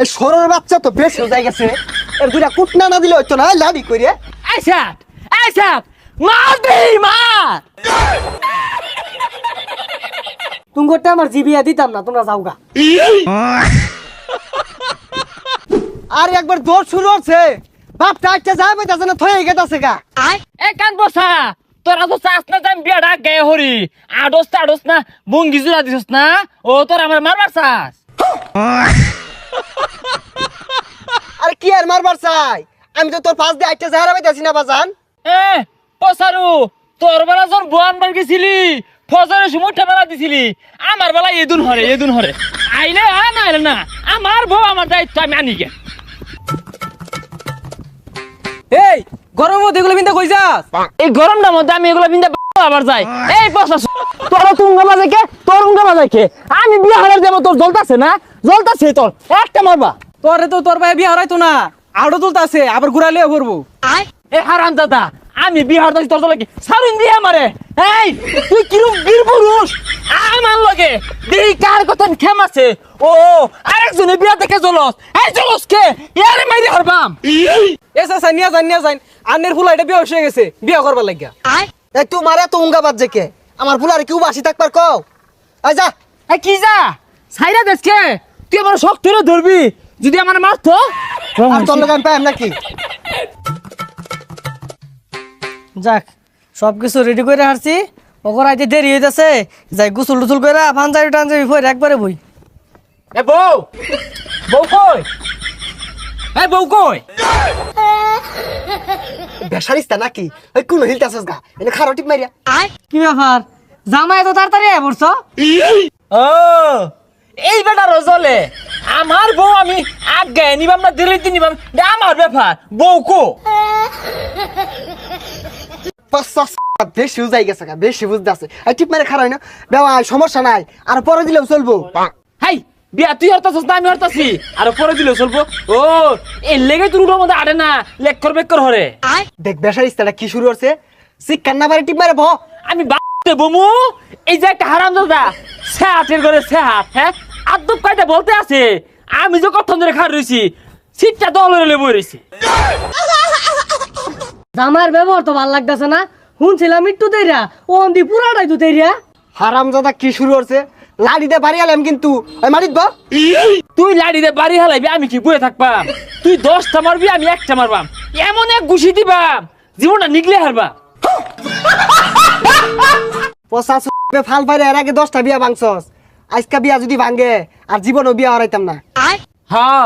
এই সরর বাচ্চা তো বেশ হয়ে গেছে। এর দুইটা কুটনা না দিলে হইতো না, লাড়ি কইরে। আইসা মার দে মার। তুঙ্গটা আমার জিবিয়া দিতাম না, তোমরা যাওগা। আর একবার দৌড় শুরু হচ্ছে, বাপটা একটা যায় পাইতাছে না, থয়ে গেতাছে গা। এ কান বসা, তোরা তো চাস না আমি বিয়াটা গে হরি। আডস না বঙ্গি জুড়া দিছস না, ও তোর আমার মারবার চাস। আরে কি আর মারবার চাই, আমি তো তোর পাশ দিয়ে একটা যায় পাইতাছি না বাজান। এ পসারু, তোর বেলা যখন বোয়ান বার গেছিলি ফজরের সময় ঠেলা দিছিলি, আমার বেলা এদুন হরে আইলে না আইলে না, আমার বউ আমার দায়িত্ব আমি আনি গে। এই গরম মধ্যে এগুলো বিন্দা কই যাস? এই গরমটার মধ্যে আমি এগুলো বিন্দা আবার যাই। এই পসাস, তোর তুঙ্গা বাজে কে, তোর উঙ্গা বাজে কে? আমি বিয়া হলার দেব, তোর জ্বলতাছে না? জ্বলতাছে তোর, একটা মারবা। তোরে তো তোর ভাই বিয়ে হারাইতো না, আড়ো তুলতাছে আবার ঘুরালিও করবো। এ হারাম দাদা, আমি বিহার দাসি তোর লগে সারুন দিয়ে আমারে। এই তুই কিরম বীর পুরুষ আমার লগে দেই, কার কথা খেম আছে? ও আরেকজনে বিয়া দেখে জলস, এই জলস কে ইয়ারে মাইরে হারবাম। এসা সাই নিয়া যান আন্নের ফুলা এটা বিয়ে হয়ে গেছে, বিয়ে করবার লাগিয়া। এই তোমার এত উঙ্গা বাজছে কে? আমার ফুলারে কেউ বাসি থাকবার কও। আই যা। এই কি যা সাইরা দেশকে, তুই আমার শখ ধরে ধরবি, যদি আমার মারতো আর তোর লগে আমি পাইম নাকি? যাক সবকিছু রেডি করে হারছি, ওকর আইতে দেরি হইতাছে, যাই গোসল টুসল করে পাঞ্জাবি টাঞ্জাবি পরে একবারে বই। এ বউ, বউ কই? এ বউ কই? বেসারিস্তা নাকি? ওই কোন হিলতাছস গা, এনে খারো টিপ মারিয়া। কি ব্যাপার, জামাই এত তাড়াতাড়ি আয় পড়ছ? ও এই বেটা রজলে, আমার বউ আমি আগে নিবাম না দিল্লিতে নিবাম, এটা আমার ব্যাপার। বউ কো? বেশি উজাই গেছে গা, বেশি বুঝতেছে। এই টিপ মারে খারাই না বেওয়া, সমস্যা নাই, আর পরে দিলেও চলবো। হাই বিয়া তুই হরতাছস না আমি হরতাছি, আর পরে দিলে চলবো। ও এই লেগে তোর উড়োর মধ্যে আড়ে না, লেক্কর বেক্কর হরে। দেখ বেসারিস্তাটা কি শুরু হচ্ছে, শিক্ষার না পারে টিপ মারে ভ। আমি বাড়তে বমু, এই যে একটা হারাম দাদা সেহাটের ঘরে সেহাট, হ্যাঁ আদব কায়দা বলতে আছে, আমি যে কত ধরে খার রয়েছি, সিটটা দল হলে বই রয়েছি। জামাইয়ের ব্যবহার তো ভাল লাগতেছে না, শুনছিলাম একটু দেরিয়া, ও অন্দি পুরাটাই তো দেরিয়া। হারাম দাদা কি শুরু হচ্ছে, লাড়িতে বাড়ি আলাম কিন্তু ওই মারিত বা। তুই লাড়িতে বাড়ি হালাইবি, আমি কি বয়ে থাকবাম? তুই 10টা মারবি, আমি একটা মারবাম, এমন এক ঘুষি দিবাম জীবনটা নিগলে হারবা। পচা ফাল পাইরে এর আগে 10টা বিয়া ভাঙছস, আজকা বিয়া যদি ভাঙে আর জীবনও বিয়া হারাইতাম না। হ্যাঁ